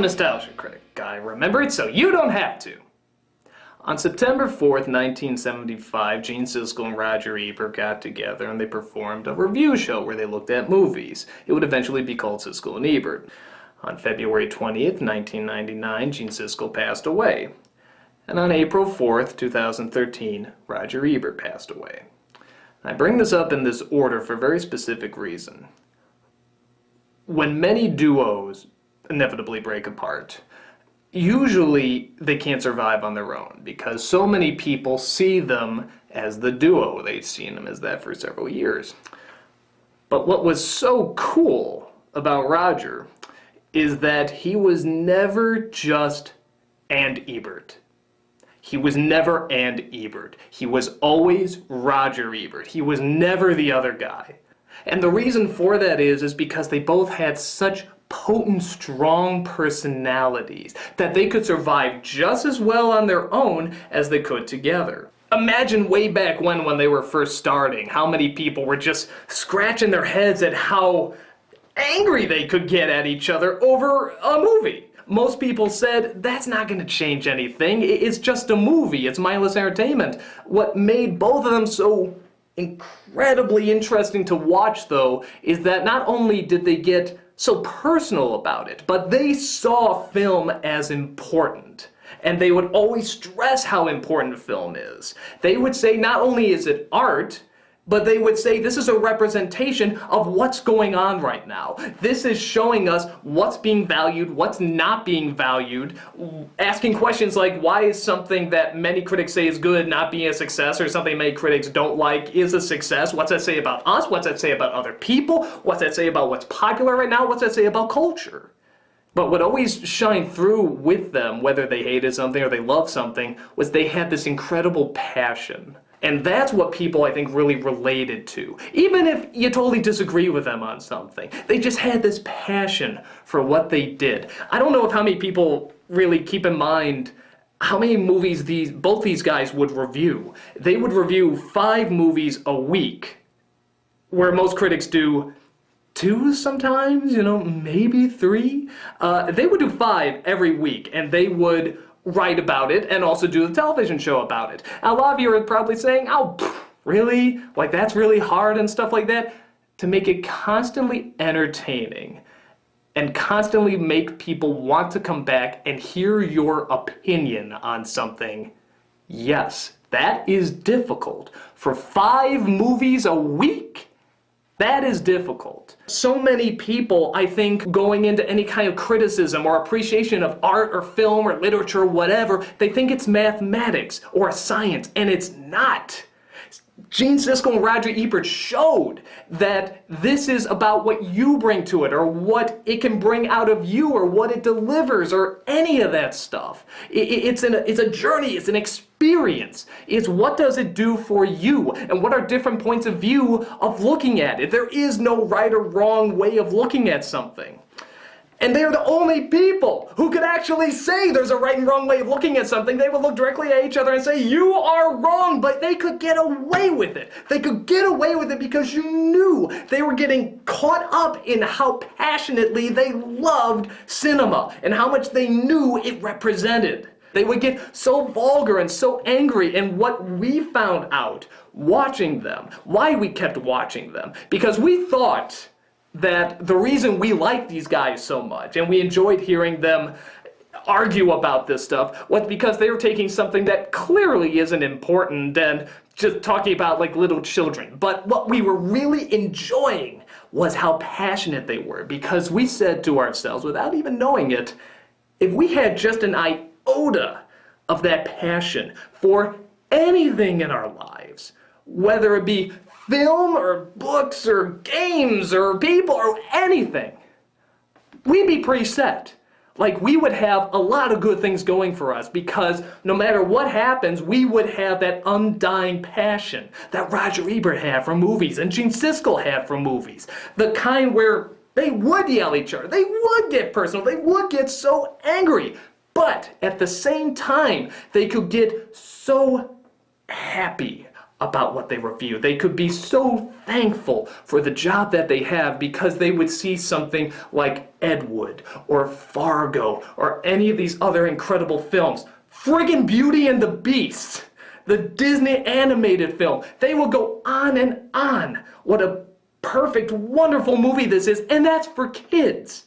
nostalgia critic. I remember it so you don't have to. On September 4th, 1975, Gene Siskel and Roger Ebert got together and they performed a review show where they looked at movies. It would eventually be called Siskel and Ebert. On February 20th, 1999, Gene Siskel passed away. And on April 4th, 2013, Roger Ebert passed away. I bring this up in this order for a very specific reason. When many duos inevitably break apart, usually they can't survive on their own because so many people see them as the duo. They've seen them as that for several years. But what was so cool about Roger is that he was never just and Ebert. He was never and Ebert. He was always Roger Ebert. He was never the other guy. And the reason for that is because they both had such potent, strong personalities that they could survive just as well on their own as they could together. Imagine way back when they were first starting, how many people were just scratching their heads at how angry they could get at each other over a movie. Most people said, that's not going to change anything. It's just a movie. It's mindless entertainment. What made both of them so incredibly interesting to watch, though, is that not only did they get so personal about it, but they saw film as important. And they would always stress how important film is. They would say not only is it art, but they would say this is a representation of what's going on right now. This is showing us what's being valued, what's not being valued, asking questions like why is something that many critics say is good not being a success, or something many critics don't like is a success. What's that say about us? What's that say about other people? What's that say about what's popular right now? What's that say about culture? But what always shined through with them, whether they hated something or they loved something, was they had this incredible passion. And that's what people, I think, really related to. Even if you totally disagree with them on something, they just had this passion for what they did. I don't know if how many people really keep in mind how many movies both these guys would review. They would review 5 movies a week, where most critics do 2 sometimes, maybe 3. They would do 5 every week, and they would write about it and also do the television show about it. A lot of you are probably saying, oh, really? Like that's really hard and stuff like that? To make it constantly entertaining and constantly make people want to come back and hear your opinion on something, yes, that is difficult. For 5 movies a week? That is difficult. So many people, I think, going into any kind of criticism or appreciation of art or film or literature or whatever, they think it's mathematics or a science, and it's not. Gene Siskel and Roger Ebert showed that this is about what you bring to it, or what it can bring out of you, or what it delivers, or any of that stuff. It's a journey, it's an experience. It's what does it do for you, and what are different points of view of looking at it. There is no right or wrong way of looking at something. And they're the only people who could actually say there's a right and wrong way of looking at something. They would look directly at each other and say, you are wrong, but they could get away with it. They could get away with it because you knew they were getting caught up in how passionately they loved cinema and how much they knew it represented. They would get so vulgar and so angry, and what we found out watching them, why we kept watching them, because we thought that the reason we liked these guys so much and we enjoyed hearing them argue about this stuff was because they were taking something that clearly isn't important and just talking about like little children. But what we were really enjoying was how passionate they were, because we said to ourselves, without even knowing it, if we had just an iota of that passion for anything in our lives, whether it be film or books or games or people or anything, we'd be pretty set. Like, we would have a lot of good things going for us, because no matter what happens, we would have that undying passion that Roger Ebert had for movies and Gene Siskel had for movies. The kind where they would yell at each other, they would get personal, they would get so angry, but at the same time, they could get so happy about what they review. They could be so thankful for the job that they have because they would see something like Ed Wood or Fargo or any of these other incredible films. Friggin' Beauty and the Beast, the Disney animated film. They will go on and on. What a perfect, wonderful movie this is, and that's for kids.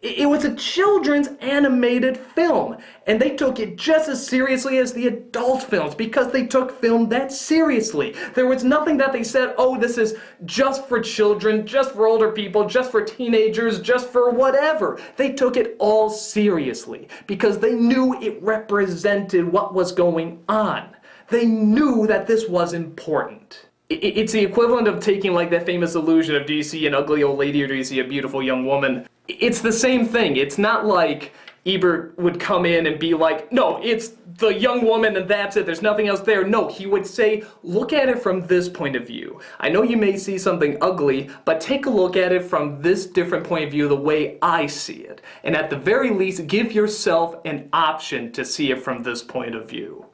It was a children's animated film, and they took it just as seriously as the adult films because they took film that seriously. There was nothing that they said, oh, this is just for children, just for older people, just for teenagers, just for whatever. They took it all seriously because they knew it represented what was going on. They knew that this was important. It's the equivalent of taking like that famous illusion of, do you see an ugly old lady or do you see a beautiful young woman? It's the same thing. It's not like Ebert would come in and be like, no, it's the young woman and that's it, there's nothing else there. No, he would say, look at it from this point of view. I know you may see something ugly, but take a look at it from this different point of view, the way I see it. And at the very least, give yourself an option to see it from this point of view.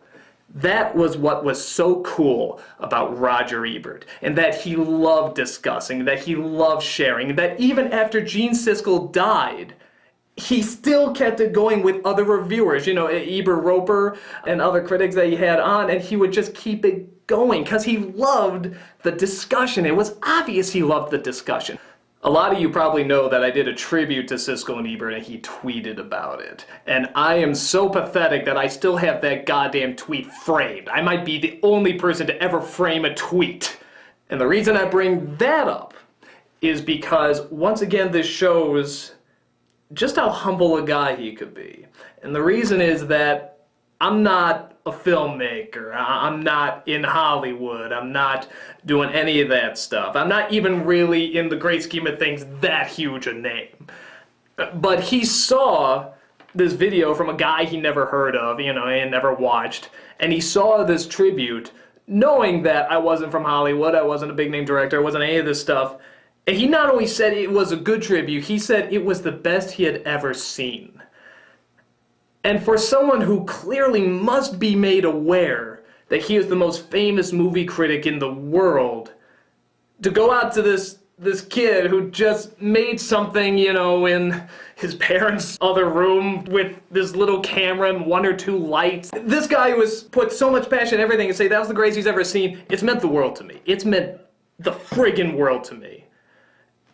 That was what was so cool about Roger Ebert, and that he loved discussing, that he loved sharing, that even after Gene Siskel died, he still kept it going with other reviewers, you know, Ebert Roper and other critics that he had on, and he would just keep it going because he loved the discussion. It was obvious he loved the discussion. A lot of you probably know that I did a tribute to Siskel and Ebert and he tweeted about it. And I am so pathetic that I still have that goddamn tweet framed. I might be the only person to ever frame a tweet. And the reason I bring that up is because, once again, this shows just how humble a guy he could be. And the reason is that I'm not a filmmaker, I'm not in Hollywood, I'm not doing any of that stuff. I'm not even really, in the great scheme of things, that huge a name. But he saw this video from a guy he never heard of, you know, and never watched, and he saw this tribute, knowing that I wasn't from Hollywood, I wasn't a big name director, I wasn't any of this stuff. And he not only said it was a good tribute, he said it was the best he had ever seen. And for someone who clearly must be made aware that he is the most famous movie critic in the world, to go out to this kid who just made something, you know, in his parents' other room with this little camera and one or two lights. This guy who has put so much passion in everything and say that was the greatest he's ever seen, it's meant the world to me. It's meant the friggin' world to me.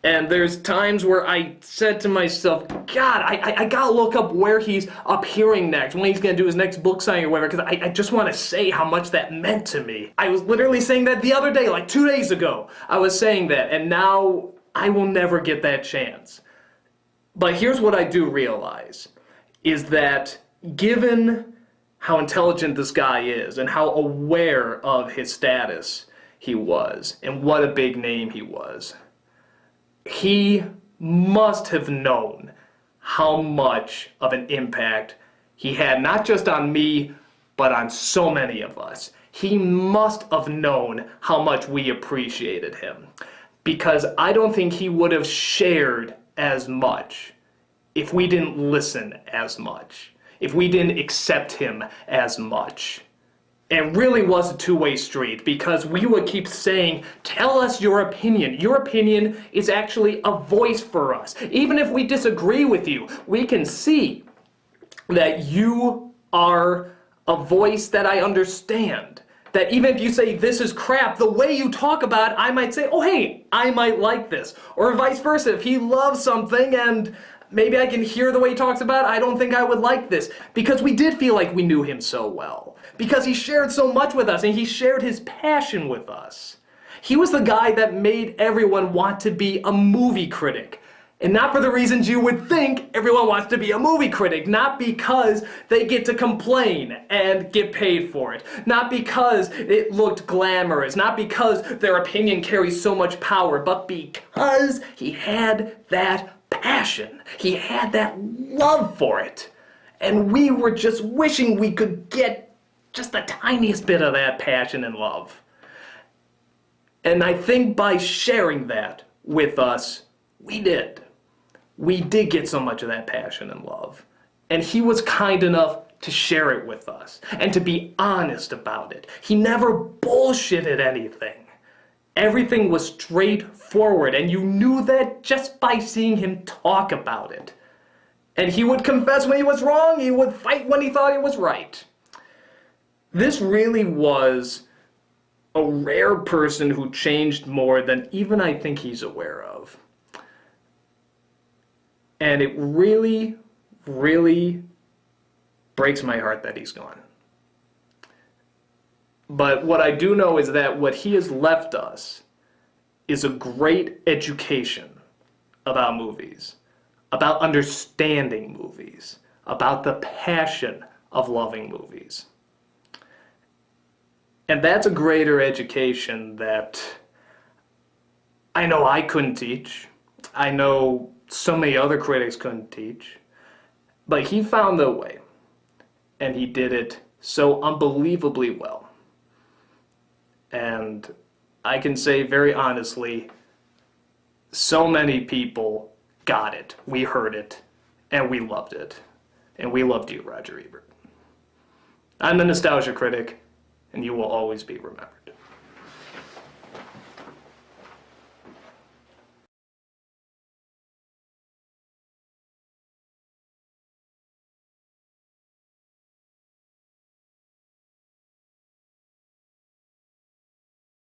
And there's times where I said to myself, God, I gotta look up where he's appearing next, when he's gonna do his next book signing or whatever, because I just want to say how much that meant to me. I was literally saying that the other day, like 2 days ago. I was saying that, and now I will never get that chance. But here's what I do realize, is that given how intelligent this guy is, and how aware of his status he was, and what a big name he was, he must have known how much of an impact he had, not just on me, but on so many of us. He must have known how much we appreciated him, because I don't think he would have shared as much if we didn't listen as much, if we didn't accept him as much. It really was a two-way street, because we would keep saying, tell us your opinion. Your opinion is actually a voice for us. Even if we disagree with you, we can see that you are a voice that I understand. That even if you say this is crap, the way you talk about it, I might say, oh hey, I might like this. Or vice versa, if he loves something and maybe I can hear the way he talks about it, I don't think I would like this. Because we did feel like we knew him so well. Because he shared so much with us, and he shared his passion with us. He was the guy that made everyone want to be a movie critic. And not for the reasons you would think everyone wants to be a movie critic. Not because they get to complain and get paid for it. Not because it looked glamorous. Not because their opinion carries so much power. But because he had that passion. He had that love for it. And we were just wishing we could get just the tiniest bit of that passion and love. And I think by sharing that with us, we did. We did get so much of that passion and love. And he was kind enough to share it with us and to be honest about it. He never bullshitted anything. Everything was straightforward, and you knew that just by seeing him talk about it. And he would confess when he was wrong, he would fight when he thought he was right. This really was a rare person who changed more than even I think he's aware of. And it really, really breaks my heart that he's gone. But what I do know is that what he has left us is a great education about movies, about understanding movies, about the passion of loving movies. And that's a greater education that I know I couldn't teach. I know so many other critics couldn't teach. But he found a way. And he did it so unbelievably well. And I can say very honestly, so many people got it. We heard it. And we loved it. And we loved you, Roger Ebert. I'm the Nostalgia Critic, and you will always be remembered.